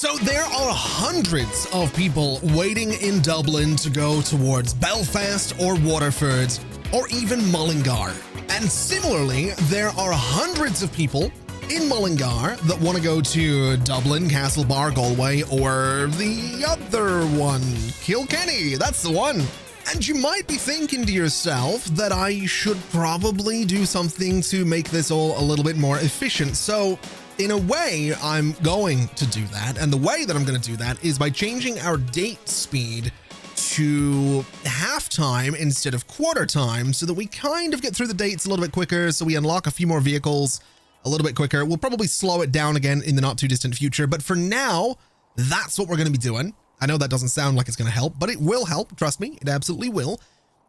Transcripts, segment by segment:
So there are hundreds of people waiting in Dublin to go towards Belfast or Waterford or even Mullingar. And similarly, there are hundreds of people in Mullingar that want to go to Dublin, Castlebar, Galway, or the other one, Kilkenny. That's the one. And you might be thinking to yourself that I should probably do something to make this all a little bit more efficient. So in a way, I'm going to do that. And the way that I'm going to do that is by changing our date speed to half time instead of quarter time so that we kind of get through the dates a little bit quicker. So we unlock a few more vehicles a little bit quicker. We'll probably slow it down again in the not too distant future. But for now, that's what we're going to be doing. I know that doesn't sound like it's going to help, but it will help. Trust me, it absolutely will.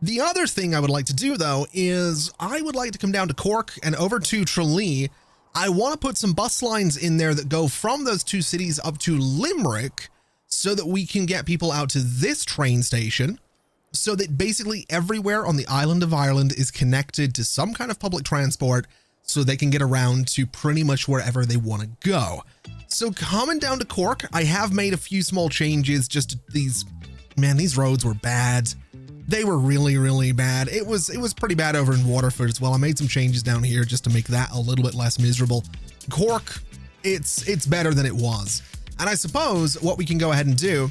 The other thing I would like to do, though, is I would like to come down to Cork and over to Tralee. I want to put some bus lines in there that go from those two cities up to Limerick so that we can get people out to this train station so that basically everywhere on the island of Ireland is connected to some kind of public transport so they can get around to pretty much wherever they want to go. So coming down to Cork, I have made a few small changes. Just these roads were bad. They were really, really bad. It was pretty bad over in Waterford as well. I made some changes down here just to make that a little bit less miserable. Cork, it's better than it was. And I suppose what we can go ahead and do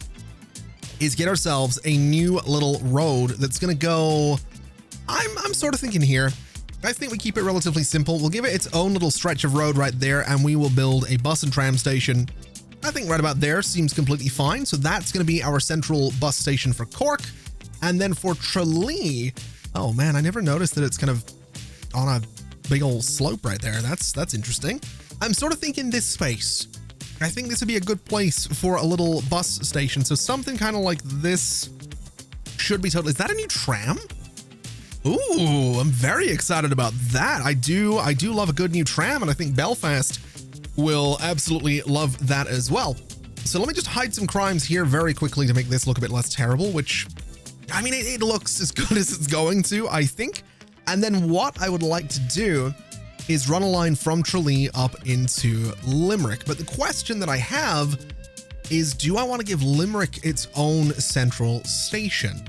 is get ourselves a new little road that's going to go, I'm sort of thinking here, I think we keep it relatively simple. We'll give it its own little stretch of road right there, and we will build a bus and tram station. I think right about there seems completely fine. So that's going to be our central bus station for Cork. And then for Tralee, oh man, I never noticed that it's kind of on a big old slope right there. That's interesting. I'm sort of thinking this space. I think this would be a good place for a little bus station. So something kind of like this should be totally. Is that a new tram? Ooh, I'm very excited about that. I do love a good new tram, and I think Belfast will absolutely love that as well. So let me just hide some crimes here very quickly to make this look a bit less terrible, which, I mean, it looks as good as it's going to, I think. And then what I would like to do is run a line from Tralee up into Limerick. But the question that I have is, do I want to give Limerick its own central station?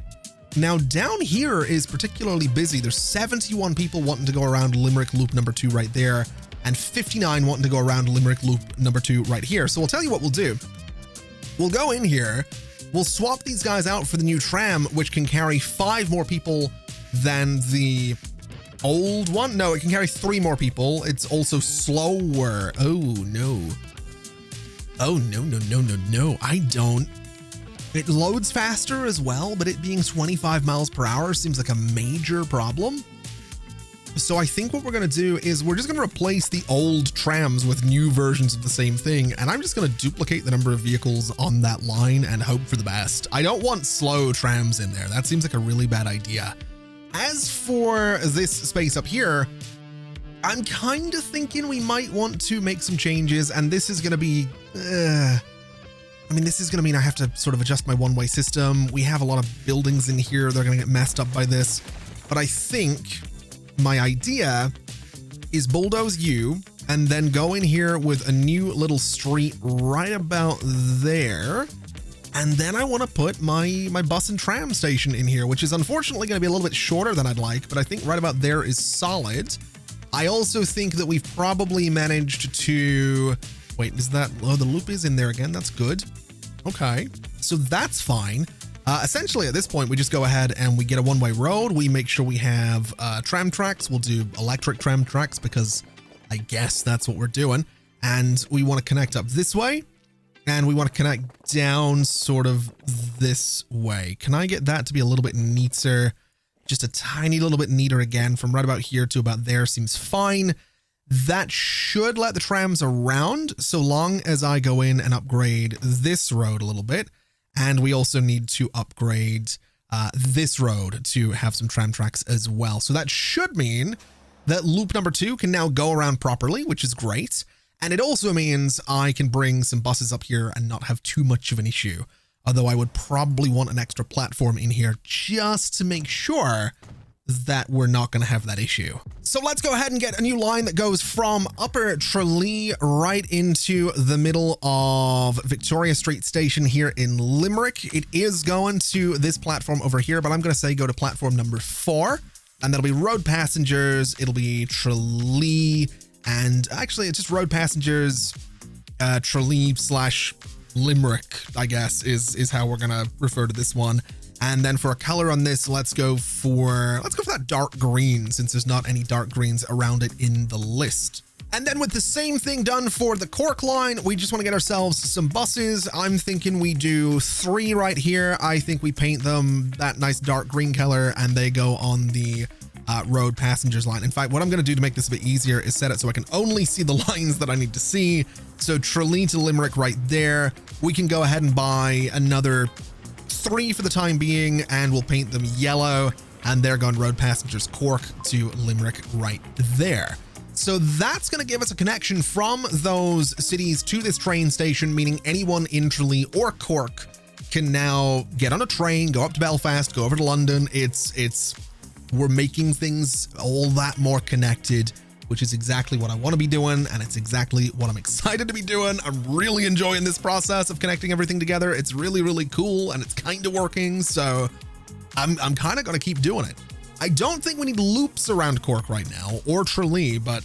Now, down here is particularly busy. There's 71 people wanting to go around Limerick Loop number 2 right there, and 59 wanting to go around Limerick Loop number 2 right here. So we'll tell you what we'll do. We'll go in here. We'll swap these guys out for the new tram, which can carry 5 more people than the old one. No, it can carry 3 more people. It's also slower. Oh, no. Oh, no. I don't. It loads faster as well, but it being 25 miles per hour seems like a major problem. So I think what we're going to do is we're just going to replace the old trams with new versions of the same thing. And I'm just going to duplicate the number of vehicles on that line and hope for the best. I don't want slow trams in there. That seems like a really bad idea. As for this space up here, I'm kind of thinking we might want to make some changes. And this is going to be, this is going to mean I have to sort of adjust my one-way system. We have a lot of buildings in here. They're going to get messed up by this. But I think my idea is bulldoze you and then go in here with a new little street right about there. And then I want to put my bus and tram station in here, which is unfortunately going to be a little bit shorter than I'd like, but I think right about there is solid. I also think that we've probably managed to, wait, is that, oh, the loop is in there again. That's good. Okay, so that's fine. Essentially at this point, we just go ahead and we get a one-way road. We make sure we have tram tracks. We'll do electric tram tracks because I guess that's what we're doing. And we want to connect up this way. And we want to connect down sort of this way. Can I get that to be a little bit neater? Just a tiny little bit neater again. From right about here to about there seems fine. That should let the trams around so long as I go in and upgrade this road a little bit. And we also need to upgrade this road to have some tram tracks as well. So that should mean that loop number 2 can now go around properly, which is great. And it also means I can bring some buses up here and not have too much of an issue. Although I would probably want an extra platform in here just to make sure that we're not going to have that issue. So let's go ahead and get a new line that goes from Upper Tralee right into the middle of Victoria Street Station here in Limerick. It is going to this platform over here, but I'm going to say go to platform number 4, and that'll be road passengers. It'll be Tralee, and actually it's just road passengers, Tralee / Limerick, I guess, is how we're going to refer to this one. And then for a color on this, let's go for that dark green, since there's not any dark greens around it in the list. And then with the same thing done for the Cork line, we just want to get ourselves some buses. I'm thinking we do 3 right here. I think we paint them that nice dark green color and they go on the road passengers line. In fact, what I'm going to do to make this a bit easier is set it so I can only see the lines that I need to see. So Tralee to Limerick right there. We can go ahead and buy another 3 for the time being, and we'll paint them yellow, and they're going road passengers Cork to Limerick right there. So that's going to give us a connection from those cities to this train station, meaning anyone in Tralee or Cork can now get on a train, go up to Belfast, go over to London. We're making things all that more connected, which is exactly what I want to be doing, and it's exactly what I'm excited to be doing. I'm really enjoying this process of connecting everything together. It's really, really cool, and it's kind of working, so I'm kind of going to keep doing it. I don't think we need loops around Cork right now, or Tralee, but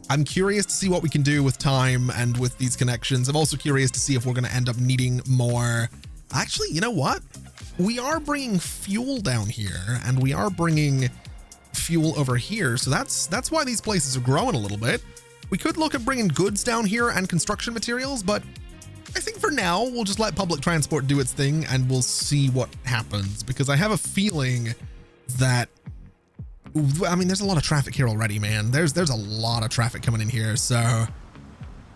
I'm curious to see what we can do with time and with these connections. I'm also curious to see if we're going to end up needing more. Actually, you know what? We are bringing fuel down here, and we are bringing fuel over here, so that's why these places are growing a little bit. We could look at bringing goods down here and construction materials, but I think for now we'll just let public transport do its thing and we'll see what happens, because I have a feeling that, I mean, there's a lot of traffic here already, man. There's a lot of traffic coming in here, so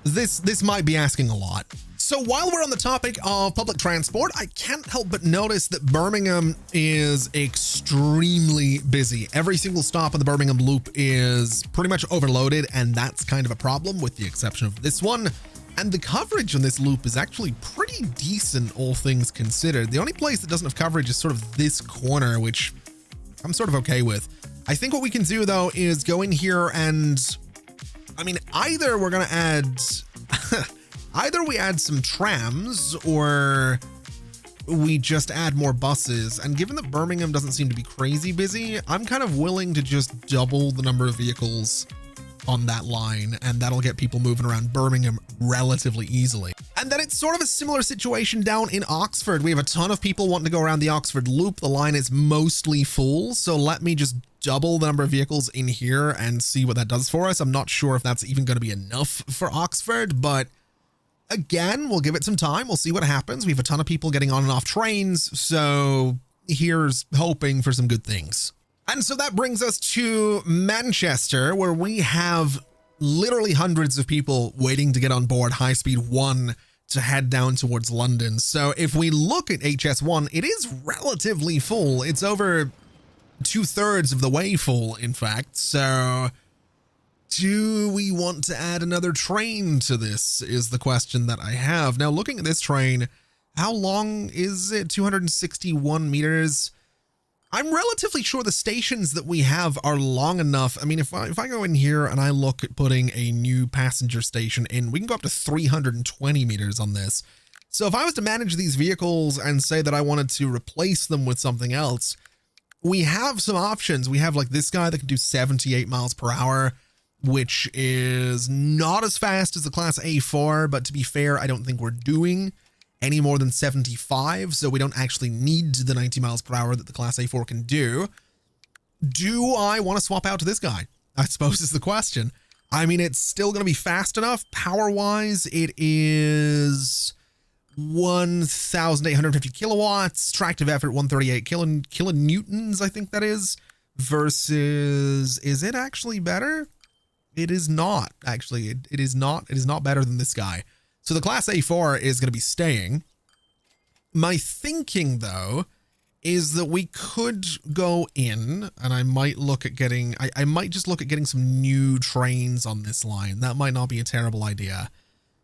this might be asking a lot. So while we're on the topic of public transport, I can't help but notice that Birmingham is extremely busy. Every single stop on the Birmingham loop is pretty much overloaded, and that's kind of a problem with the exception of this one. And the coverage on this loop is actually pretty decent, all things considered. The only place that doesn't have coverage is sort of this corner, which I'm sort of okay with. I think what we can do though is go in here and, I mean, either we're going to add... Either we add some trams or we just add more buses. And given that Birmingham doesn't seem to be crazy busy, I'm kind of willing to just double the number of vehicles on that line, and that'll get people moving around Birmingham relatively easily. And then it's sort of a similar situation down in Oxford. We have a ton of people wanting to go around the Oxford loop. The line is mostly full, so let me just double the number of vehicles in here and see what that does for us. I'm not sure if that's even going to be enough for Oxford, but again, we'll give it some time. We'll see what happens. We have a ton of people getting on and off trains, so here's hoping for some good things. And so that brings us to Manchester, where we have literally hundreds of people waiting to get on board High Speed 1 to head down towards London. So if we look at HS1, it is relatively full. It's over 2/3 of the way full, in fact. So do we want to add another train to this is the question that I have. Now, looking at this train, how long is it? 261 meters. I'm relatively sure the stations that we have are long enough. I mean, if I go in here and I look at putting a new passenger station in, we can go up to 320 meters on this. So if I was to manage these vehicles and say that I wanted to replace them with something else, we have some options. We have like this guy that can do 78 miles per hour, which is not as fast as the Class A4, but to be fair, I don't think we're doing any more than 75, so we don't actually need the 90 miles per hour that the Class A4 can do. Do I want to swap out to this guy? I suppose is the question. I mean, it's still going to be fast enough. Power-wise, it is 1,850 kilowatts. Tractive effort, 138 kilonewtons, I think that is. Versus, is it actually better? It is not, actually. It is not better than this guy. So the Class A4 is going to be staying. My thinking, though, is that we could go in, and I might look at getting, I might just look at getting some new trains on this line. That might not be a terrible idea.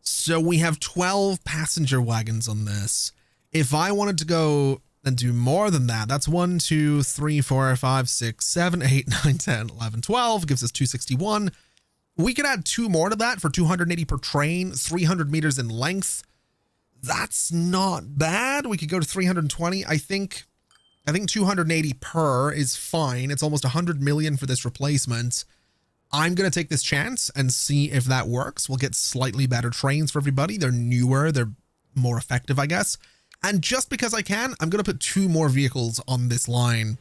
So we have 12 passenger wagons on this. If I wanted to go then do more than that. That's 1, 2, 3, 4, 5, 6, 7, 8, 9, 10, 11, 12, gives us 261. We could add 2 more to that for 280 per train, 300 meters in length. That's not bad. We could go to 320. I think 280 per is fine. It's almost 100 million for this replacement. I'm going to take this chance and see if that works. We'll get slightly better trains for everybody. They're newer. They're more effective, I guess. And just because I can, I'm going to put 2 more vehicles on this line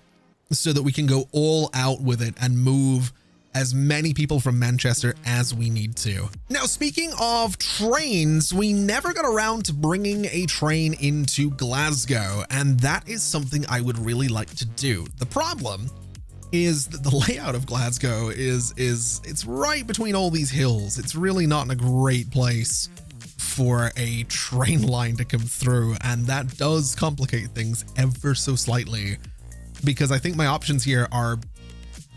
so that we can go all out with it and move as many people from Manchester as we need to. Now, speaking of trains, we never got around to bringing a train into Glasgow, and that is something I would really like to do. The problem is that the layout of Glasgow is it's right between all these hills. It's really not in a great place for a train line to come through, and that does complicate things ever so slightly, because I think my options here are,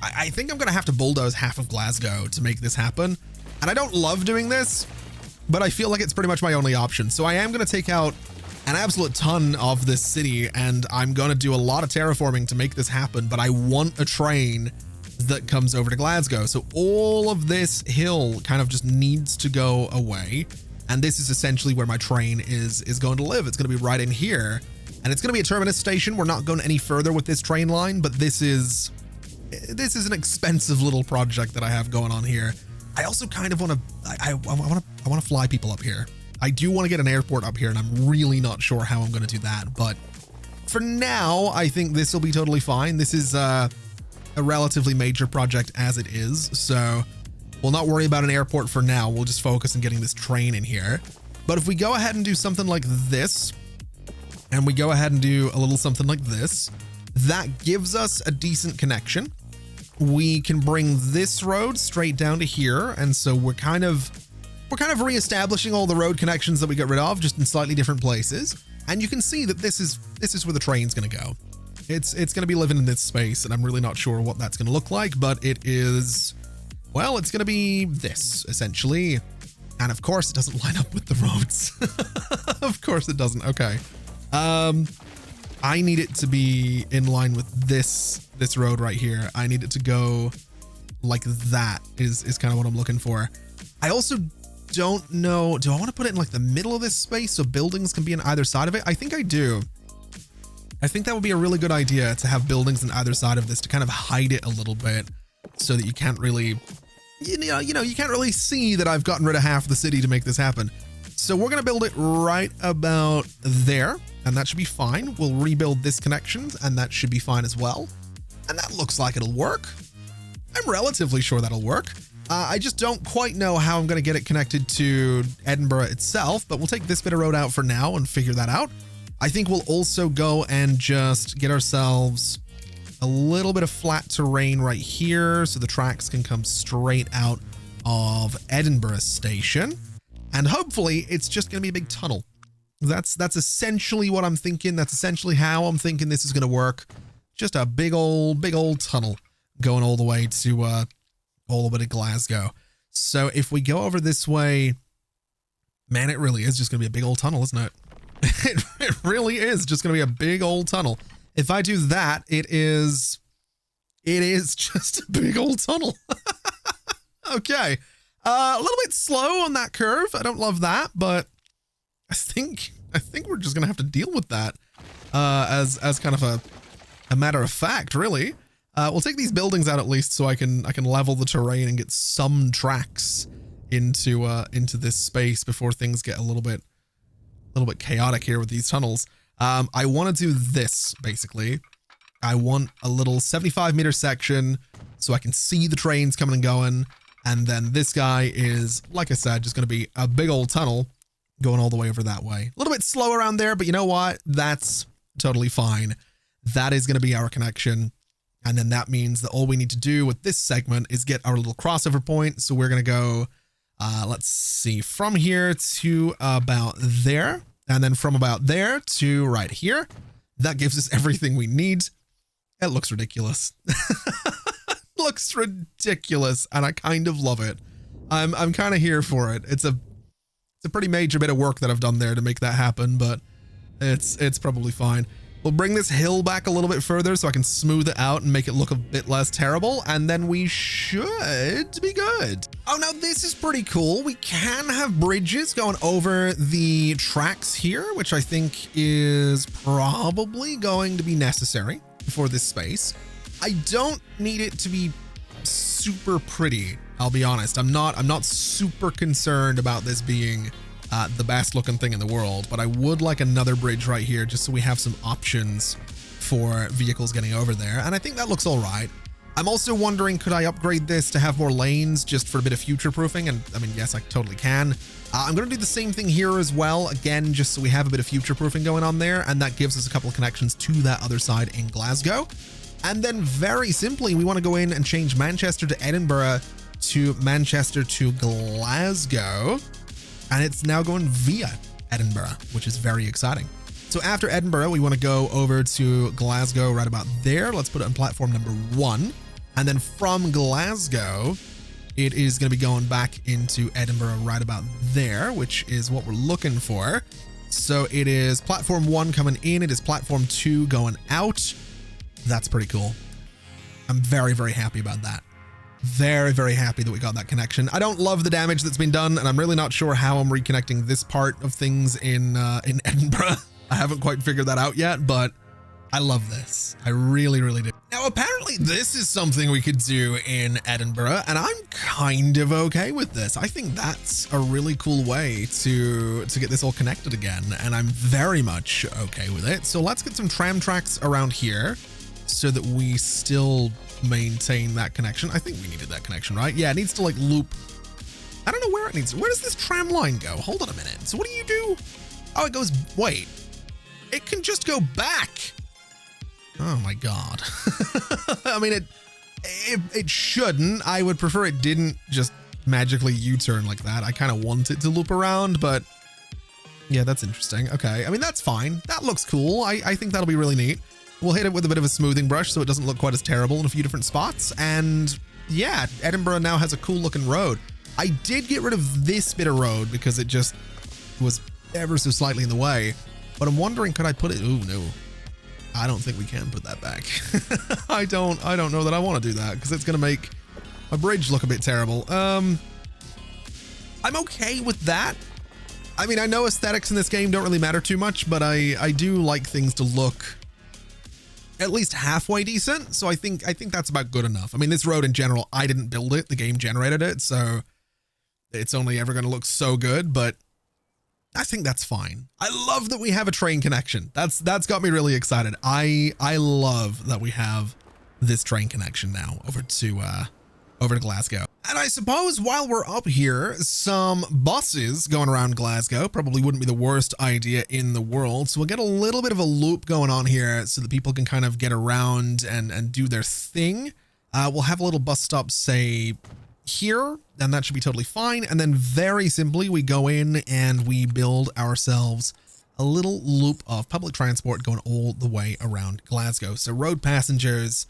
I think I'm going to have to bulldoze half of Glasgow to make this happen. And I don't love doing this, but I feel like it's pretty much my only option. So I am going to take out an absolute ton of this city, and I'm going to do a lot of terraforming to make this happen. But I want a train that comes over to Glasgow. So all of this hill kind of just needs to go away. And this is essentially where my train is going to live. It's going to be right in here, and it's going to be a terminus station. We're not going any further with this train line, but this is an expensive little project that I have going on here. I also kind of want to, I want to fly people up here. I do want to get an airport up here, and I'm really not sure how I'm going to do that. But for now, I think this will be totally fine. This is a relatively major project as it is. So we'll not worry about an airport for now. We'll just focus on getting this train in here. But if we go ahead and do something like this, and we go ahead and do a little something like this, that gives us a decent connection. We can bring this road straight down to here, and so we're kind of reestablishing all the road connections that we got rid of, just in slightly different places. And you can see that this is where the train's going to go. It's going to be living in this space, and I'm really not sure what that's going to look like, but it is, well, it's going to be this essentially. And of course, it doesn't line up with the roads. Of course, it doesn't. Okay. I need it to be in line with this road right here. I need it to go like that is kind of what I'm looking for. I also don't know, do I want to put it in like the middle of this space so buildings can be on either side of it? I think I do. I think that would be a really good idea to have buildings on either side of this to kind of hide it a little bit so that you can't really, you know, you can't really see that I've gotten rid of half the city to make this happen. So we're going to build it right about there, and that should be fine. We'll rebuild this connection, and that should be fine as well. And that looks like it'll work. I'm relatively sure that'll work. I just don't quite know how I'm going to get it connected to Edinburgh itself, but we'll take this bit of road out for now and figure that out. I think we'll also go and just get ourselves a little bit of flat terrain right here so the tracks can come straight out of Edinburgh Station. And hopefully it's just going to be a big tunnel. That's essentially what I'm thinking. That's essentially how I'm thinking this is going to work. Just a big old tunnel going all the way to Glasgow. So if we go over this way, man, it really is just going to be a big old tunnel, isn't it? It really is just going to be a big old tunnel. If I do that, it is just a big old tunnel. Okay. A little bit slow on that curve. I don't love that, but I think we're just gonna have to deal with that as kind of a matter of fact, really. We'll take these buildings out at least so I can level the terrain and get some tracks into this space before things get a little bit chaotic here with these tunnels. I want to do this basically. I want a little 75-meter section so I can see the trains coming and going. And then this guy is, like I said, just going to be a big old tunnel going all the way over that way. A little bit slow around there, but you know what? That's totally fine. That is going to be our connection. And then that means that all we need to do with this segment is get our little crossover point. So we're going to go, let's see, from here to about there. And then from about there to right here. That gives us everything we need. It looks ridiculous. Looks ridiculous, and I kind of love it. I'm kind of here for it. It's a pretty major bit of work that I've done there to make that happen, but it's probably fine. We'll bring this hill back a little bit further so I can smooth it out and make it look a bit less terrible. And then we should be good. Oh, now this is pretty cool. We can have bridges going over the tracks here, which I think is probably going to be necessary for this space. I don't need it to be super pretty. I'll be honest. I'm not super concerned about this being the best looking thing in the world, but I would like another bridge right here just so we have some options for vehicles getting over there. And I think that looks all right. I'm also wondering, could I upgrade this to have more lanes just for a bit of future proofing? And I mean, yes, I totally can. I'm going to do the same thing here as well, again, just so we have a bit of future proofing going on there. And that gives us a couple of connections to that other side in Glasgow. And then very simply, we want to go in and change Manchester to Edinburgh to Manchester to Glasgow. And it's now going via Edinburgh, which is very exciting. So after Edinburgh, we want to go over to Glasgow right about there. Let's put it on platform number 1. And then from Glasgow, it is going to be going back into Edinburgh right about there, which is what we're looking for. So it is platform 1 coming in. It is platform 2 going out. That's pretty cool. I'm very, very happy about that. Very, very happy that we got that connection. I don't love the damage that's been done, and I'm really not sure how I'm reconnecting this part of things in Edinburgh. I haven't quite figured that out yet, but I love this. I really, really do. Now, apparently this is something we could do in Edinburgh, and I'm kind of okay with this. I think that's a really cool way to get this all connected again, and I'm very much okay with it. So let's get some tram tracks around here so that we still maintain that connection. I think we needed that connection, right? Yeah, it needs to like loop. I don't know where it needs. Where does this tram line go? Hold on a minute. So what do you do? Oh, it goes, wait, it can just go back. Oh my God. I mean, it shouldn't. I would prefer it didn't just magically U-turn like that. I kind of want it to loop around, but yeah, that's interesting. Okay. I mean, that's fine. That looks cool. I think that'll be really neat. We'll hit it with a bit of a smoothing brush so it doesn't look quite as terrible in a few different spots. And yeah, Edinburgh now has a cool looking road. I did get rid of this bit of road because it just was ever so slightly in the way. But I'm wondering, could I put it? Oh no, I don't think we can put that back. I don't know that I want to do that because it's going to make my bridge look a bit terrible. I'm okay with that. I mean, I know aesthetics in this game don't really matter too much, but I do like things to look at least halfway decent. So I think that's about good enough. I mean, this road in general, I didn't build it. The game generated it. So it's only ever going to look so good, but I think that's fine. I love that we have a train connection. That's got me really excited. I love that we have this train connection now over to Glasgow. And I suppose while we're up here, some buses going around Glasgow probably wouldn't be the worst idea in the world. So we'll get a little bit of a loop going on here so that people can kind of get around and do their thing. We'll have a little bus stop, say, here, and that should be totally fine. And then very simply, we go in and we build ourselves a little loop of public transport going all the way around Glasgow. So road passengers,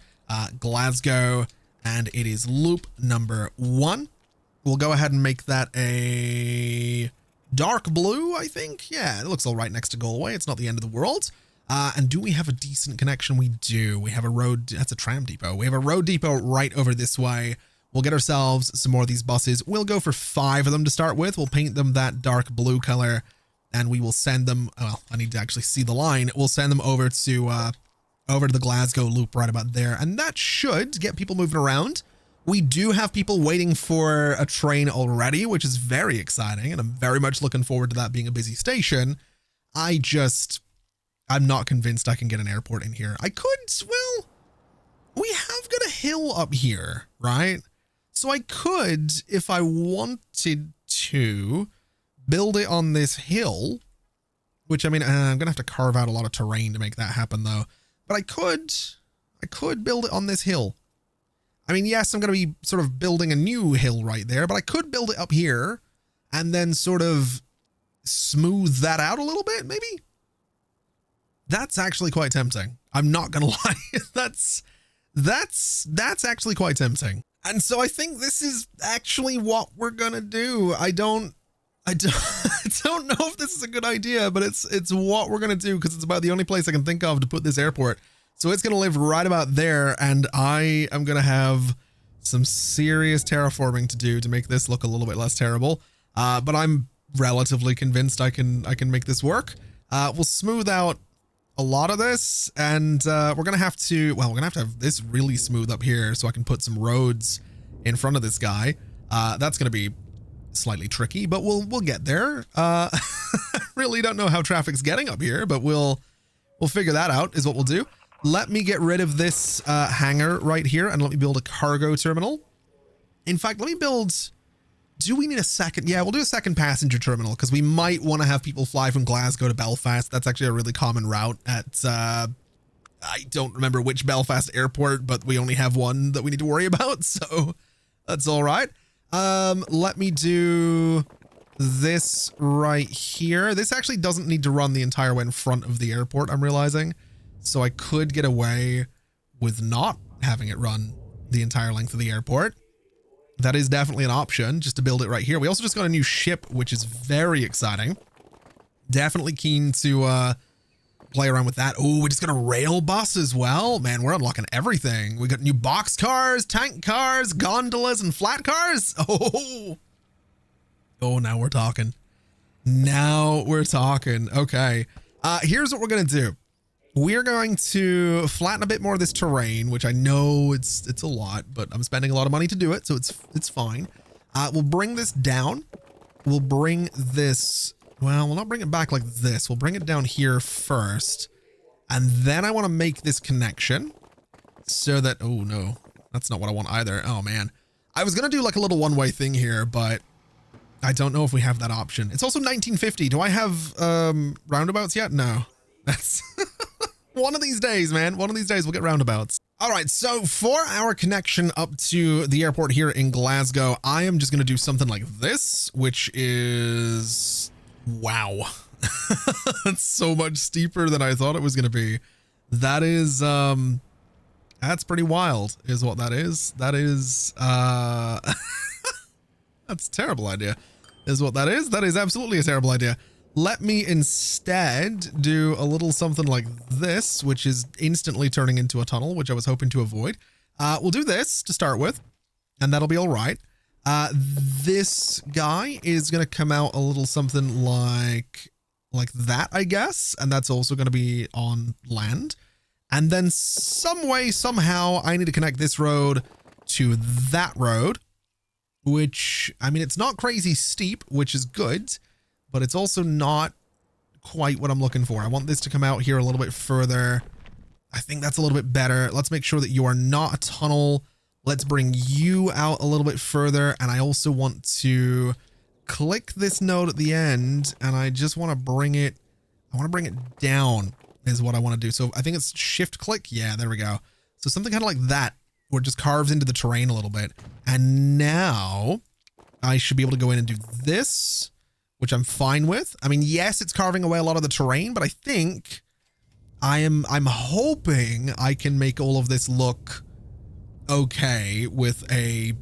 Glasgow, and it is loop number 1. We'll go ahead and make that a dark blue, I think. Yeah, it looks all right next to Galway. It's not the end of the world. And do we have a decent connection? We do. We have a road. That's a tram depot. We have a road depot right over this way. We'll get ourselves some more of these buses. We'll go for 5 of them to start with. We'll paint them that dark blue color and we will send them. Well, I need to actually see the line. We'll send them over to the Glasgow loop right about there. And that should get people moving around. We do have people waiting for a train already, which is very exciting. And I'm very much looking forward to that being a busy station. I'm not convinced I can get an airport in here. I could, well, we have got a hill up here, right? So I could, if I wanted to, build it on this hill, which I mean, I'm going to have to carve out a lot of terrain to make that happen though. But I could build it on this hill. I mean, yes, I'm going to be sort of building a new hill right there, but I could build it up here and then sort of smooth that out a little bit, maybe. That's actually quite tempting. I'm not going to lie. That's actually quite tempting. And so I think this is actually what we're going to do. I don't I don't, I don't know if this is a good idea, but it's what we're going to do because it's about the only place I can think of to put this airport. So it's going to live right about there, and I am going to have some serious terraforming to do to make this look a little bit less terrible. But I'm relatively convinced I can make this work. We'll smooth out a lot of this, and we're going to have to, well, we're going to have this really smooth up here so I can put some roads in front of this guy. That's going to be slightly tricky, but we'll get there. I really don't know how traffic's getting up here, but we'll figure that out is what we'll do. Let me get rid of this hangar right here and let me build a cargo terminal. In fact, let me build, do we need a second? Yeah, we'll do a second passenger terminal because we might want to have people fly from Glasgow to Belfast. That's actually a really common route at, I don't remember which Belfast airport, but we only have one that we need to worry about. So that's all right. Let me do this right here. This actually doesn't need to run the entire way in front of the airport, I'm realizing. So I could get away with not having it run the entire length of the airport. That is definitely an option, just to build it right here. We also just got a new ship, which is very exciting. Definitely keen to play around with that. Oh, we just got a rail bus as well. Man, we're unlocking everything. We got new box cars, tank cars, gondolas, and flat cars. Oh, now we're talking. Now we're talking. Okay. Here's what we're going to do. We're going to flatten a bit more of this terrain, which I know it's a lot, but I'm spending a lot of money to do it, so it's fine. We'll bring this down. We'll bring this, well, we'll not bring it back like this. We'll bring it down here first. And then I want to make this connection so that, oh no, that's not what I want either. Oh man. I was going to do like a little one-way thing here, but I don't know if we have that option. It's also 1950. Do I have roundabouts yet? No. That's one of these days, man. One of these days we'll get roundabouts. All right, so for our connection up to the airport here in Glasgow, I am just going to do something like this, which is, wow. That's so much steeper than I thought it was going to be. That is, that's pretty wild is what that is. That is, that's a terrible idea is what that is. That is absolutely a terrible idea. Let me instead do a little something like this, which is instantly turning into a tunnel, which I was hoping to avoid. We'll do this to start with, and that'll be all right. This guy is going to come out a little something like that, I guess. And that's also going to be on land. And then some way, somehow, I need to connect this road to that road, which, I mean, it's not crazy steep, which is good. But it's also not quite what I'm looking for. I want this to come out here a little bit further. I think that's a little bit better. Let's make sure that you are not a tunnel. Let's bring you out a little bit further. And I also want to click this node at the end. And I just want to bring it, down is what I want to do. So I think it's shift click. Yeah, there we go. So something kind of like that, where it just carves into the terrain a little bit. And now I should be able to go in and do this, which I'm fine with. I mean, yes, it's carving away a lot of the terrain, but I think I'm hoping I can make all of this look okay with a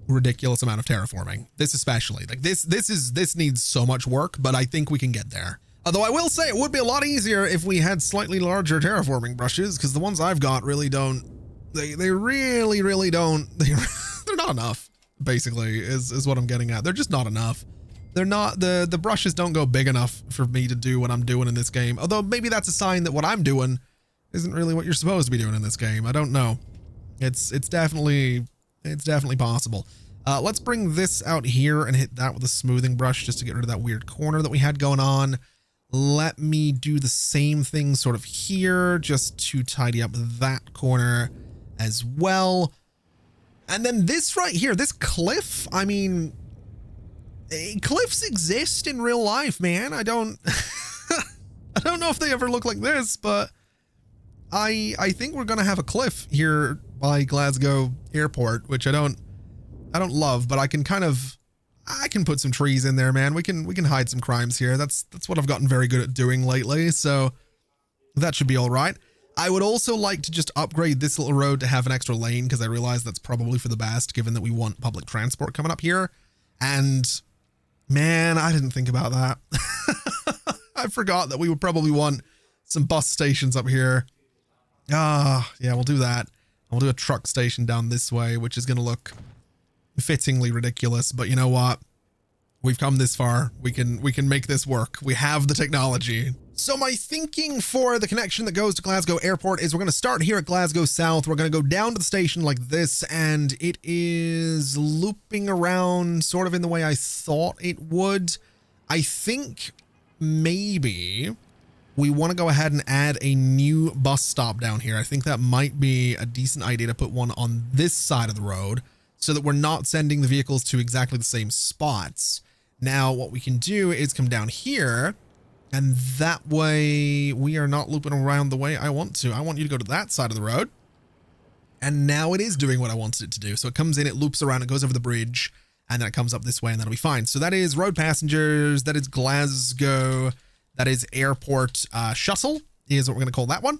ridiculous amount of terraforming. This especially, like this needs so much work, but I think we can get there. Although I will say it would be a lot easier if we had slightly larger terraforming brushes, because the ones I've got really don't, they really don't, they're not enough, basically, is what I'm getting at. They're just not enough. They're not, the brushes don't go big enough for me to do what I'm doing in this game. Although maybe that's a sign that what I'm doing isn't really what you're supposed to be doing in this game. I don't know. It's definitely possible. Let's bring this out here and hit that with a smoothing brush just to get rid of that weird corner that we had going on. Let me do the same thing sort of here just to tidy up that corner as well. And then this right here, this cliff, I mean, cliffs exist in real life, man. I don't I don't know if they ever look like this, but I think we're gonna have a cliff here by Glasgow Airport, which I don't love, but I can put some trees in there, man. We can hide some crimes here. That's what I've gotten very good at doing lately, so that should be all right. I would also like to just upgrade this little road to have an extra lane, because I realize that's probably for the best, given that we want public transport coming up here. And Man, I didn't think about that. I forgot that we would probably want some bus stations up here. Yeah, we'll do that. We'll do a truck station down this way, which is going to look fittingly ridiculous, but you know what? We've come this far. We can make this work. We have the technology. So my thinking for the connection that goes to Glasgow Airport is we're going to start here at Glasgow South. We're going to go down to the station like this, and it is looping around sort of in the way I thought it would. I think maybe we want to go ahead and add a new bus stop down here. I think that might be a decent idea to put one on this side of the road so that we're not sending the vehicles to exactly the same spots. Now, what we can do is come down here, and that way we are not looping around the way I want to. I want you to go to that side of the road. And now it is doing what I wanted it to do. So it comes in, it loops around, it goes over the bridge, and then it comes up this way, and that'll be fine. So that is road passengers, that is Glasgow, that is airport shuttle is what we're going to call that one.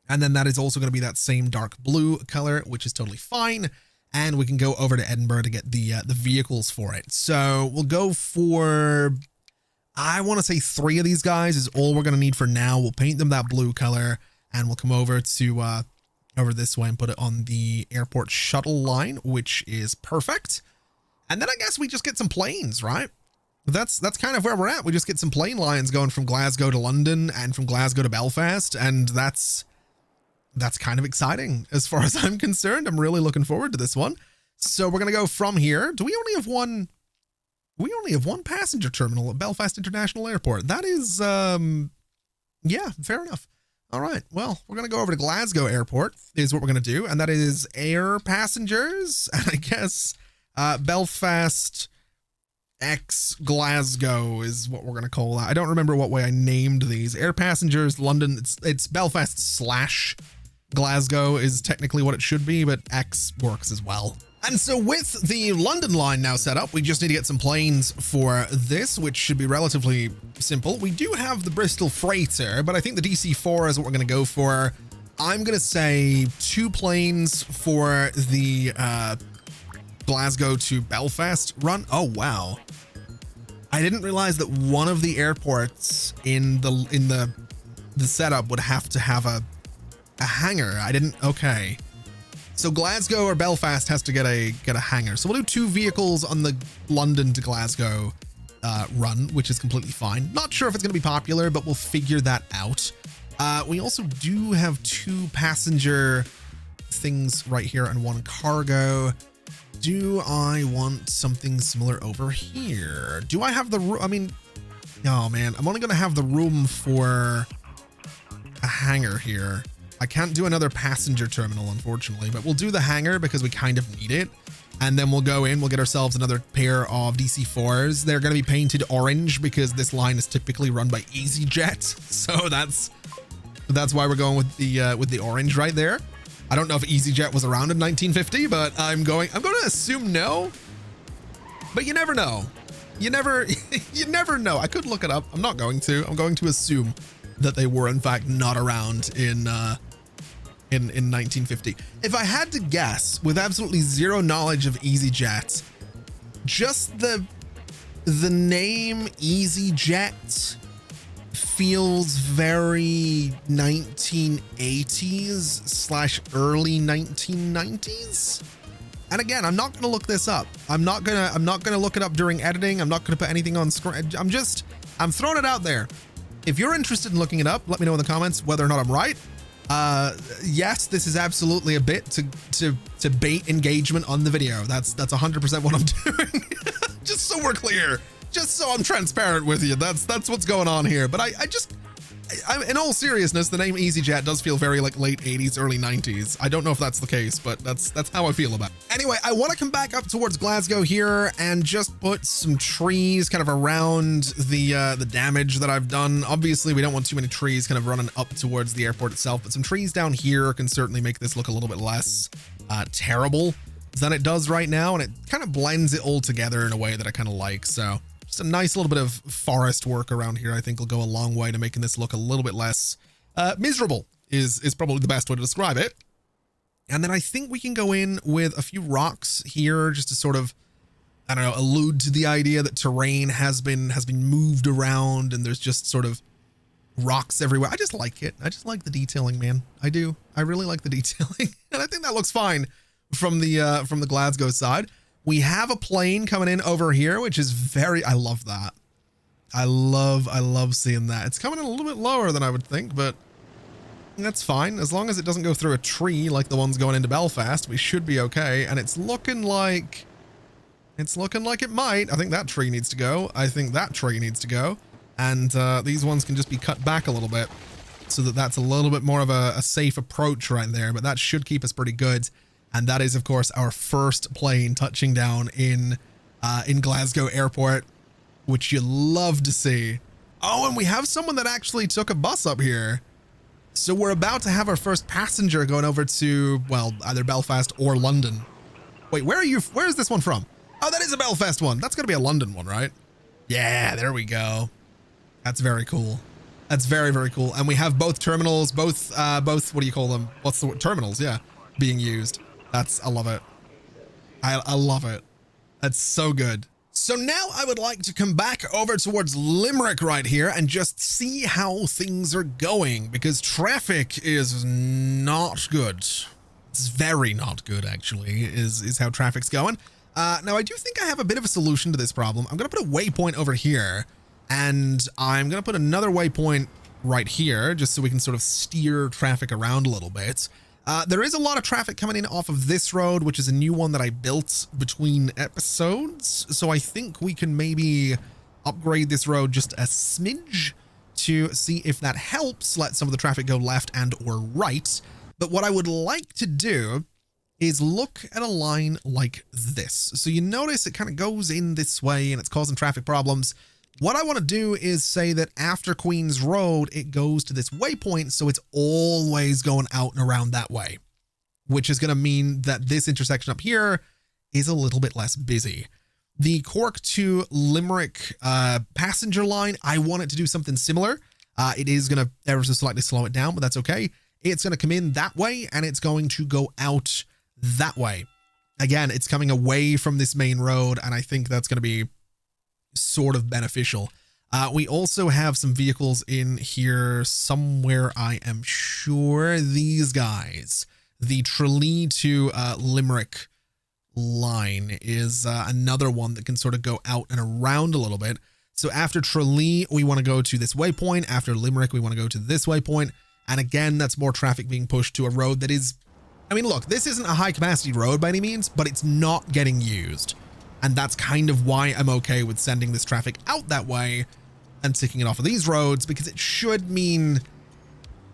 And then that is also going to be that same dark blue color, which is totally fine. And we can go over to Edinburgh to get the vehicles for it. So we'll go for, I want to say 3 of these guys is all we're going to need for now. We'll paint them that blue color, and we'll come over to over this way and put it on the airport shuttle line, which is perfect. And then I guess we just get some planes, right? That's kind of where we're at. We just get some plane lines going from Glasgow to London and from Glasgow to Belfast, and that's kind of exciting as far as I'm concerned. I'm really looking forward to this one. So we're going to go from here. Do we only have one? We only have one passenger terminal at Belfast International Airport. That is, yeah, fair enough. All right. Well, we're going to go over to Glasgow Airport is what we're going to do. And that is air passengers. And I guess, Belfast X Glasgow is what we're going to call that. I don't remember what way I named these. Air passengers, London. It's Belfast / Glasgow is technically what it should be, but X works as well. And so with the London line now set up, we just need to get some planes for this, which should be relatively simple. We do have the Bristol Freighter, but I think the DC-4 is what we're going to go for. I'm going to say 2 planes for the Glasgow to Belfast run. Oh, wow. I didn't realize that one of the airports in the setup would have to have a hangar. I didn't. Okay. So Glasgow or Belfast has to get a hangar. So we'll do 2 vehicles on the London to Glasgow run, which is completely fine. Not sure if it's going to be popular, but we'll figure that out. We also do have 2 passenger things right here and 1 cargo. Do I want something similar over here? Do I have the room? I mean, oh man, I'm only going to have the room for a hangar here. I can't do another passenger terminal, unfortunately, but we'll do the hangar because we kind of need it. And then we'll go in, we'll get ourselves another pair of DC-4s. They're going to be painted orange because this line is typically run by EasyJet. So that's why we're going with the orange right there. I don't know if EasyJet was around in 1950, but I'm going to assume no, but you never know. You never know. I could look it up. I'm not going to. I'm going to assume that they were in fact not around in 1950. If I had to guess, with absolutely zero knowledge of EasyJet, just the name EasyJet feels very 1980s / early 1990s. And again, I'm not going to look this up. I'm not going to look it up during editing. I'm not going to put anything on screen. I'm throwing it out there. If you're interested in looking it up, let me know in the comments whether or not I'm right. Yes, this is absolutely a bit to bait engagement on the video. That's 100% what I'm doing. Just so we're clear, just so I'm transparent with you. That's what's going on here. But I'm in all seriousness, the name EasyJet does feel very like late 80s, early 90s. I don't know if that's the case, but that's how I feel about it. Anyway, I want to come back up towards Glasgow here and just put some trees kind of around the damage that I've done. Obviously, we don't want too many trees kind of running up towards the airport itself, but some trees down here can certainly make this look a little bit less terrible than it does right now, and it kind of blends it all together in a way that I kind of like. So just a nice little bit of forest work around here, I think, will go a long way to making this look a little bit less miserable is probably the best way to describe it. And then I think we can go in with a few rocks here just to sort of I don't know, allude to the idea that terrain has been moved around and there's just sort of rocks everywhere. I just like it. I just like the detailing, man. I do. I really like the detailing. And I think that looks fine from the Glasgow side. We have a plane coming in over here, which is I love that. I love seeing that. It's coming in a little bit lower than I would think, but that's fine. As long as it doesn't go through a tree like the ones going into Belfast, we should be okay. And it's looking like it might. I think that tree needs to go. I think that tree needs to go. And these ones can just be cut back a little bit so that that's a little bit more of a safe approach right there. But that should keep us pretty good. And that is, of course, our first plane touching down in Glasgow Airport, which you love to see. Oh, and we have someone that actually took a bus up here. So we're about to have our first passenger going over to, well, either Belfast or London. Wait, where is this one from? Oh, that is a Belfast one. That's going to be a London one, right? Yeah, there we go. That's very cool. That's very, very cool. And we have both terminals, both, what do you call them? What's the word? Terminals, yeah, being used. I love it. I love it. That's so good. So now I would like to come back over towards Limerick right here and just see how things are going, because traffic is not good. It's very not good, actually, is how traffic's going. Now, I do think I have a bit of a solution to this problem. I'm going to put a waypoint over here, and I'm going to put another waypoint right here, just so we can sort of steer traffic around a little bit. There is a lot of traffic coming in off of this road, which is a new one that I built between episodes. So I think we can maybe upgrade this road just a smidge to see if that helps let some of the traffic go left and or right. But what I would like to do is look at a line like this. So you notice it kind of goes in this way and it's causing traffic problems. What I want to do is say that after Queen's Road, it goes to this waypoint, so it's always going out and around that way, which is going to mean that this intersection up here is a little bit less busy. The Cork to Limerick passenger line, I want it to do something similar. It is going to ever so slightly slow it down, but that's okay. It's going to come in that way, and it's going to go out that way. Again, it's coming away from this main road, and I think that's going to be sort of beneficial. We also have some vehicles in here somewhere, I am sure. These guys, the Tralee to Limerick line is another one that can sort of go out and around a little bit. So after Tralee, we want to go to this waypoint. After Limerick, we want to go to this waypoint. And again, that's more traffic being pushed to a road that is, I mean, look, this isn't a high capacity road by any means, but it's not getting used. And that's kind of why I'm okay with sending this traffic out that way and ticking it off of these roads, because it should mean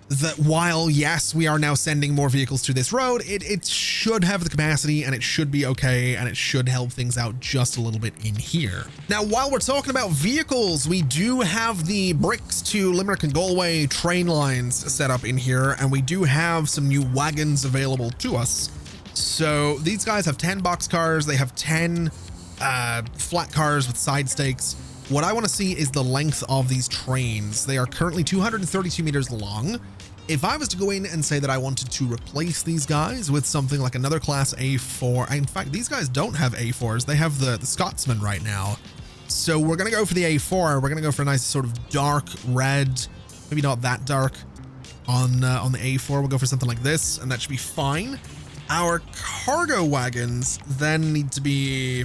that while, yes, we are now sending more vehicles to this road, it should have the capacity and it should be okay, and it should help things out just a little bit in here. Now, while we're talking about vehicles, we do have the Bricks to Limerick and Galway train lines set up in here, and we do have some new wagons available to us. So these guys have 10 boxcars, they have 10 flat cars with side stakes. What I want to see is the length of these trains. They are currently 232 meters long. If I was to go in and say that I wanted to replace these guys with something like another class A4, in fact, these guys don't have A4s. They have the Scotsman right now. So we're going to go for the A4. We're going to go for a nice sort of dark red, maybe not that dark on the A4. We'll go for something like this, and that should be fine. Our cargo wagons then need to be,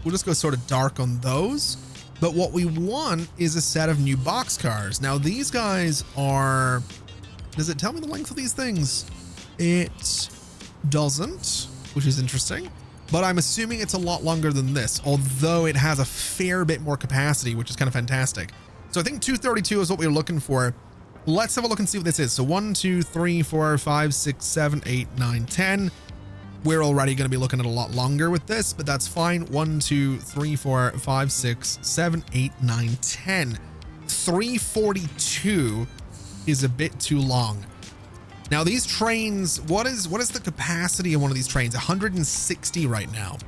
we'll just go sort of dark on those. But what we want is a set of new boxcars. Now these guys are, does it tell me the length of these things? It doesn't, which is interesting, but I'm assuming it's a lot longer than this, although it has a fair bit more capacity, which is kind of fantastic. So I think 232 is what we're looking for. Let's have a look and see what this is. So 1, 2, 3, 4, 5, 6, 7, 8, 9, 10. We're already going to be looking at a lot longer with this, but that's fine. 1, 2, 3, 4, 5, 6, 7, 8, 9, 10. 342 is a bit too long. Now these trains, what is the capacity of one of these trains? 160 right now.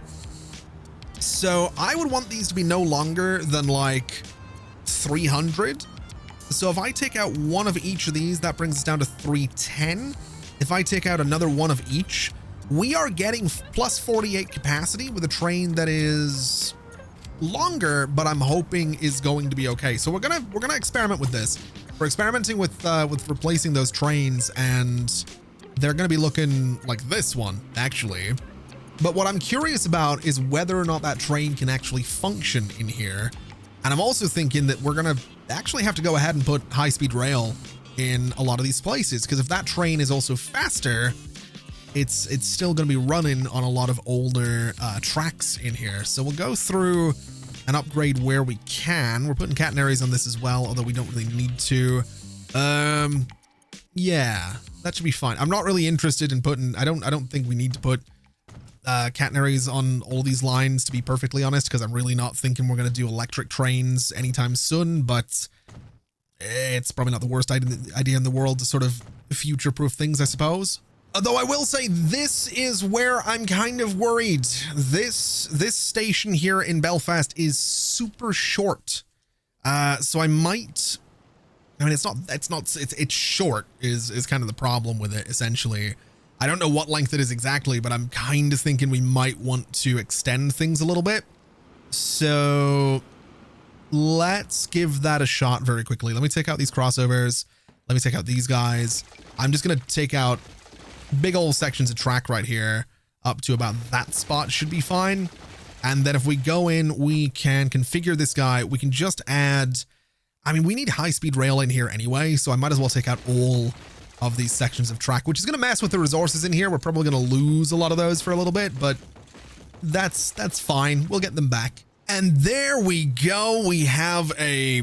So I would want these to be no longer than like 300. So if I take out one of each of these, that brings us down to 310. If I take out another one of each, we are getting plus 48 capacity with a train that is longer, but I'm hoping is going to be okay. So we're gonna experiment with this. We're experimenting with replacing those trains, and they're gonna be looking like this one, actually. But what I'm curious about is whether or not that train can actually function in here. And I'm also thinking that we're gonna actually have to go ahead and put high-speed rail in a lot of these places, because if that train is also faster, it's still going to be running on a lot of older tracks in here. So we'll go through and upgrade where we can. We're putting catenaries on this as well, although we don't really need to. Yeah, that should be fine. I'm not really interested in putting, I don't think we need to put catenaries on all these lines, to be perfectly honest, because I'm really not thinking we're going to do electric trains anytime soon, but it's probably not the worst idea in the world to sort of future-proof things, I suppose. Although I will say this is where I'm kind of worried. This station here in Belfast is super short. So I might, I mean, it's short is kind of the problem with it, essentially. I don't know what length it is exactly, but I'm kind of thinking we might want to extend things a little bit. So let's give that a shot very quickly. Let me take out these crossovers. Let me take out these guys. I'm just going to take out big old sections of track right here up to about that spot should be fine. And then if we go in, we can configure this guy. We can just add, I mean, we need high-speed rail in here anyway, so I might as well take out all of these sections of track, which is going to mess with the resources in here. We're probably going to lose a lot of those for a little bit, but that's fine. We'll get them back. And there we go. We have a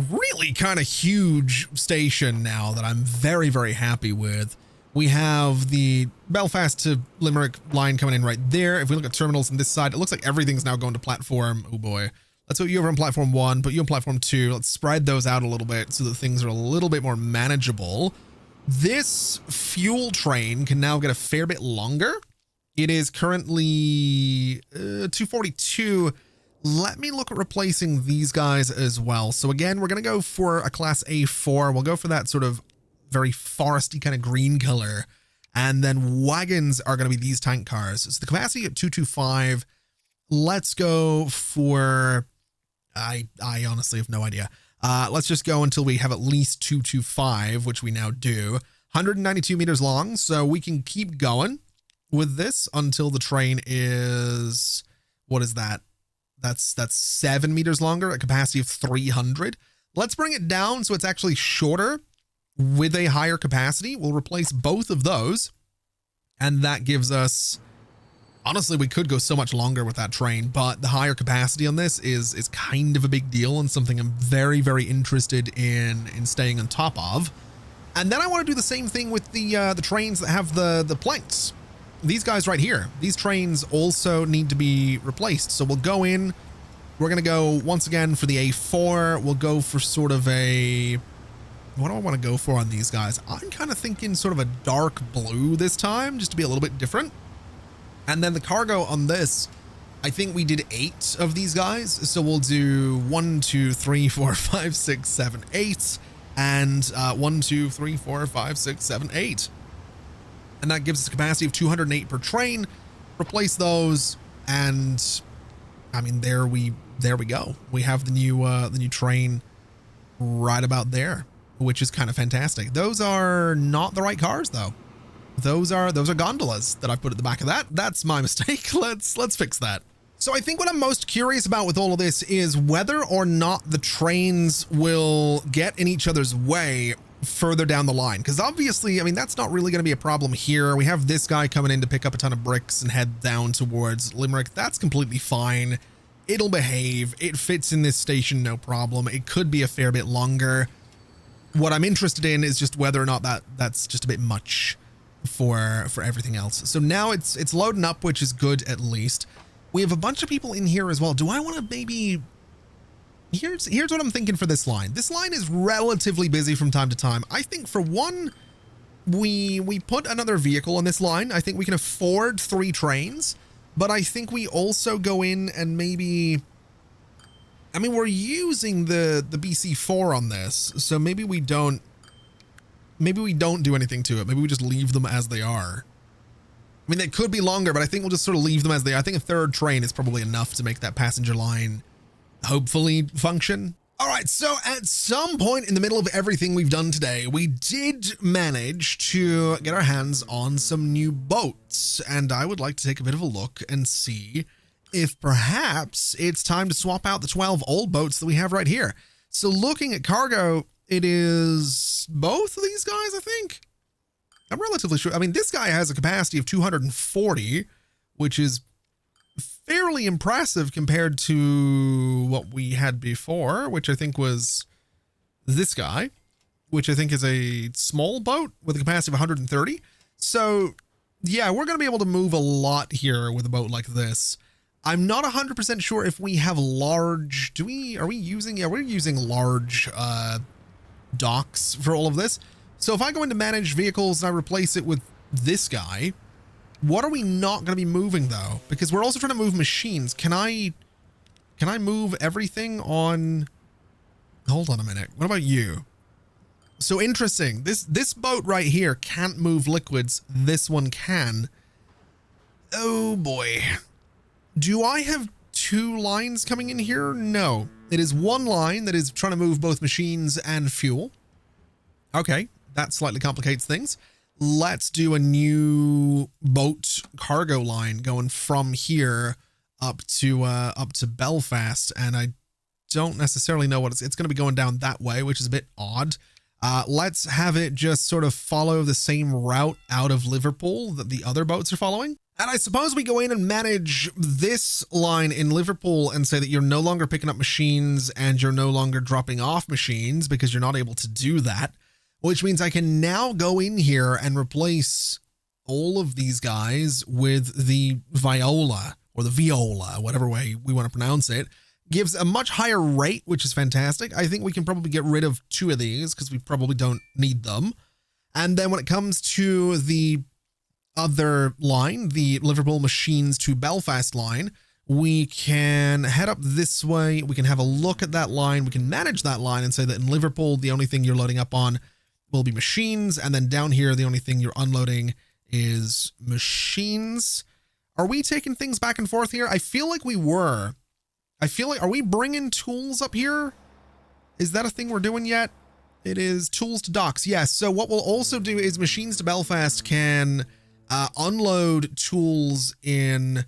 really kind of huge station now that I'm very, very happy with. We have the Belfast to Limerick line coming in right there. If we look at terminals on this side, it looks like everything's now going to platform. Oh boy. Let's put you over on platform 1, put you on platform 2. Let's spread those out a little bit so that things are a little bit more manageable. This fuel train can now get a fair bit longer. It is currently 242. Let me look at replacing these guys as well. So again, we're going to go for a class A4. We'll go for that sort of very foresty kind of green color. And then wagons are going to be these tank cars. So the capacity at 225. Let's go for, I honestly have no idea. Let's just go until we have at least 225, which we now do. 192 meters long. So we can keep going with this until the train is, what is that? That's 7 meters longer, a capacity of 300. Let's bring it down so it's actually shorter with a higher capacity. We'll replace both of those. And that gives us, honestly, we could go so much longer with that train, but the higher capacity on this is kind of a big deal and something I'm very, very interested in staying on top of. And then I want to do the same thing with the trains that have the planks. These guys right here, these trains also need to be replaced. So we'll go in, we're going to go once again for the A4. We'll go for sort of a, what do I want to go for on these guys? I'm kind of thinking sort of a dark blue this time, just to be a little bit different. And then the cargo on this, I think we did 8 of these guys. So we'll do 1, 2, 3, 4, 5, 6, 7, 8, and 1, 2, 3, 4, 5, 6, 7, 8. And that gives us a capacity of 208 per train. Replace those, and I mean, there we go. We have the new train right about there, which is kind of fantastic. Those are not the right cars though. Those are gondolas that I've put at the back of that. That's my mistake. Let's fix that. So I think what I'm most curious about with all of this is whether or not the trains will get in each other's way further down the line. Because obviously, I mean, that's not really going to be a problem here. We have this guy coming in to pick up a ton of bricks and head down towards Limerick. That's completely fine. It'll behave. It fits in this station, no problem. It could be a fair bit longer. What I'm interested in is just whether or not that's just a bit much for everything else. So now it's loading up, which is good at least. We have a bunch of people in here as well. Do I want to maybe... Here's what I'm thinking for this line. This line is relatively busy from time to time. I think for one, we put another vehicle on this line. I think we can afford 3 trains, but I think we also go in and maybe, I mean, we're using the BC4 on this, so maybe we don't do anything to it. Maybe we just leave them as they are. I mean, they could be longer, but I think we'll just sort of leave them as they are. I think a third train is probably enough to make that passenger line hopefully function. All right, so at some point in the middle of everything we've done today, we did manage to get our hands on some new boats, and I would like to take a bit of a look and see if perhaps it's time to swap out the 12 old boats that we have right here. So looking at cargo, it is both of these guys, I think. I'm relatively sure. I mean, this guy has a capacity of 240, which is fairly impressive compared to what we had before, which I think was this guy, which I think is a small boat with a capacity of 130. So yeah, we're going to be able to move a lot here with a boat like this. I'm not 100% sure if we have large, are we using, yeah, we're using large docks for all of this. So if I go into manage vehicles and I replace it with this guy, what are we not going to be moving though? Because we're also trying to move machines. Can I move everything on, hold on a minute. What about you? So interesting. This boat right here can't move liquids. This one can. Oh boy. Do I have two lines coming in here? No, it is one line that is trying to move both machines and fuel. Okay. That slightly complicates things. Let's do a new boat cargo line going from here up to Belfast. And I don't necessarily know what it's going to be going down that way, which is a bit odd. Let's have it just sort of follow the same route out of Liverpool that the other boats are following. And I suppose we go in and manage this line in Liverpool and say that you're no longer picking up machines and you're no longer dropping off machines because you're not able to do that. Which means I can now go in here and replace all of these guys with the Viola or the Viola, whatever way we want to pronounce it. Gives a much higher rate, which is fantastic. I think we can probably get rid of two of these because we probably don't need them. And then when it comes to the other line, the Liverpool machines to Belfast line, we can head up this way. We can have a look at that line. We can manage that line and say that in Liverpool, the only thing you're loading up on will be machines. And then down here, the only thing you're unloading is machines. Are we taking things back and forth here? I feel like we were. I feel like, are we bringing tools up here? Is that a thing we're doing yet? It is tools to docks. Yes. So what we'll also do is machines to Belfast can unload tools in,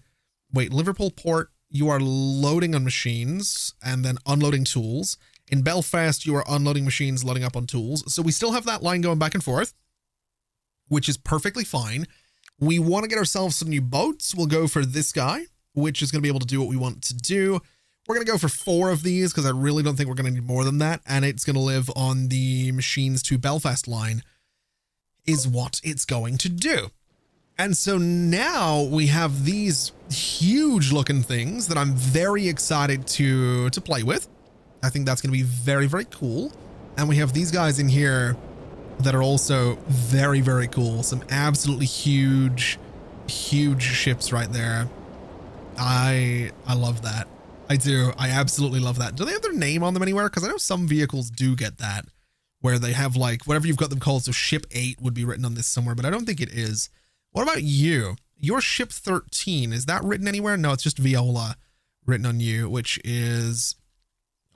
wait, Liverpool port, you are loading on machines and then unloading tools. In Belfast, you are unloading machines, loading up on tools. So we still have that line going back and forth, which is perfectly fine. We want to get ourselves some new boats. We'll go for this guy, which is going to be able to do what we want to do. We're going to go for 4 of these because I really don't think we're going to need more than that. And it's going to live on the machines to Belfast line is what it's going to do. And so now we have these huge looking things that I'm very excited to play with. I think that's going to be very, very cool. And we have these guys in here that are also very, very cool. Some absolutely huge ships right there. I love that. I do. I absolutely love that. Do they have their name on them anywhere? Because I know some vehicles do get that, where they have like whatever you've got them called. So ship 8 would be written on this somewhere, but I don't think it is. What about you? Your ship 13, is that written anywhere? No, it's just Viola written on you, which is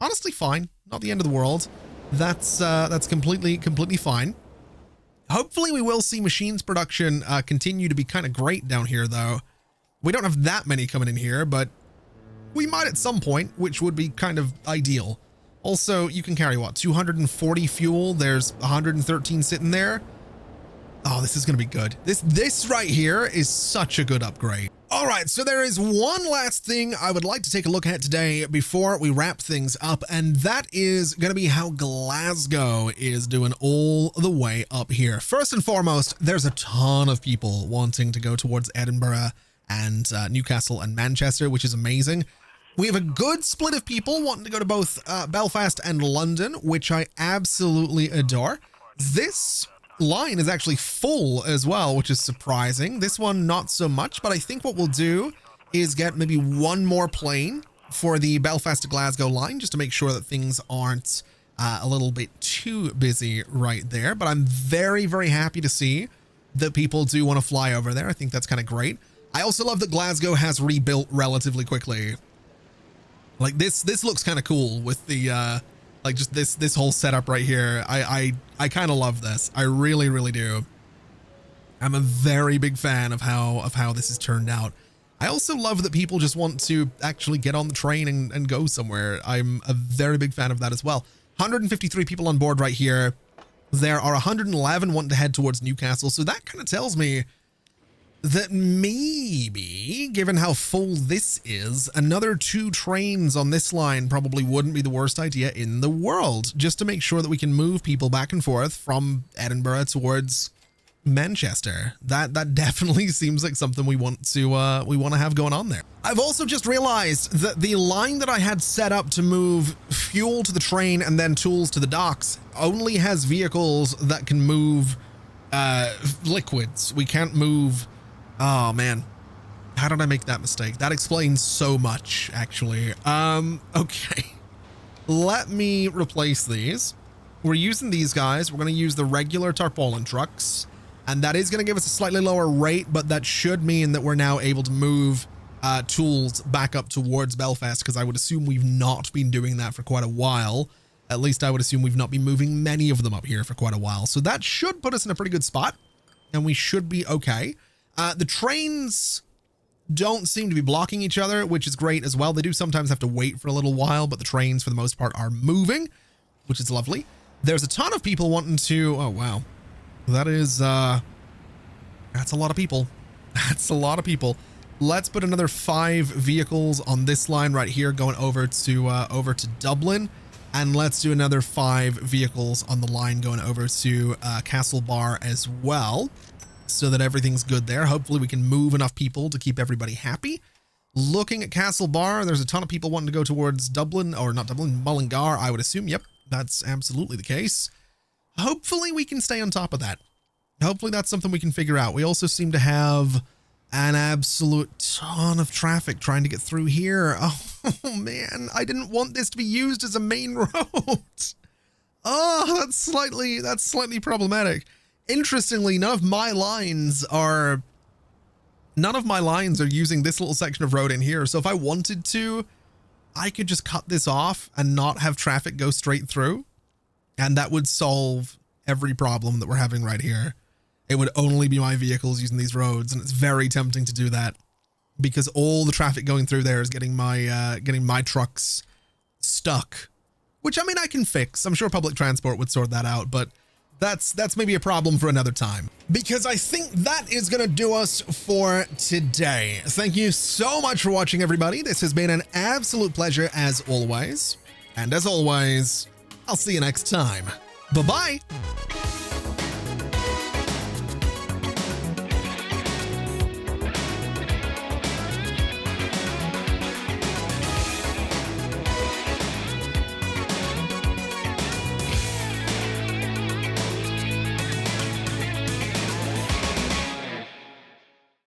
honestly fine. Not the end of the world. That's completely fine. Hopefully we will see machines production continue to be kind of great down here though. We don't have that many coming in here, but we might at some point, which would be kind of ideal. Also, you can carry what, 240 fuel. There's 113 sitting there. Oh, this is going to be good. This right here is such a good upgrade. All right, so there is one last thing I would like to take a look at today before we wrap things up, and that is going to be how Glasgow is doing all the way up here. First and foremost, there's a ton of people wanting to go towards Edinburgh and Newcastle and Manchester, which is amazing. We have a good split of people wanting to go to both Belfast and London, which I absolutely adore. This line is actually full as well, which is surprising. This one not so much, but I think what we'll do is get maybe one more plane for the Belfast to Glasgow line just to make sure that things aren't a little bit too busy right there. But I'm very, very happy to see that people do want to fly over there. I think that's kind of great. I also love that Glasgow has rebuilt relatively quickly. Like this looks kind of cool with the like just this whole setup right here. I kind of love this. I really, really do. I'm a very big fan of how this has turned out. I also love that people just want to actually get on the train and go somewhere. I'm a very big fan of that as well. 153 people on board right here. There are 111 wanting to head towards Newcastle. So that kind of tells me that maybe, given how full this is, another 2 trains on this line probably wouldn't be the worst idea in the world, just to make sure that we can move people back and forth from Edinburgh towards Manchester. That definitely seems like something we want to have going on there. I've also just realized that the line that I had set up to move fuel to the train and then tools to the docks only has vehicles that can move liquids. We can't move. Oh man, how did I make that mistake? That explains so much, actually. Okay, let me replace these. We're using these guys. We're going to use the regular tarpaulin trucks, and that is going to give us a slightly lower rate, but that should mean that we're now able to move tools back up towards Belfast, because I would assume we've not been doing that for quite a while. At least I would assume we've not been moving many of them up here for quite a while. So that should put us in a pretty good spot, and we should be okay. The trains don't seem to be blocking each other, which is great as well. They do sometimes have to wait for a little while, but the trains for the most part are moving, which is lovely. There's a ton of people wanting to, oh wow. That is, that's a lot of people. That's a lot of people. Let's put another 5 vehicles on this line right here going over to Dublin. And let's do another 5 vehicles on the line going over to Castlebar as well, so that everything's good there. Hopefully we can move enough people to keep everybody happy. Looking at Castlebar, there's a ton of people wanting to go towards Dublin, or not Dublin, Mullingar, I would assume. Yep, that's absolutely the case. Hopefully we can stay on top of that. Hopefully that's something we can figure out. We also seem to have an absolute ton of traffic trying to get through here. Oh man, I didn't want this to be used as a main road. Oh, that's slightly problematic. Interestingly, none of my lines are using this little section of road in here. So if I wanted to, I could just cut this off and not have traffic go straight through. And that would solve every problem that we're having right here. It would only be my vehicles using these roads. And it's very tempting to do that, because all the traffic going through there is getting my trucks stuck, which, I mean, I can fix. I'm sure public transport would sort that out, but that's maybe a problem for another time, because I think that is going to do us for today. Thank you so much for watching, everybody. This has been an absolute pleasure as always. And as always, I'll see you next time. Bye-bye.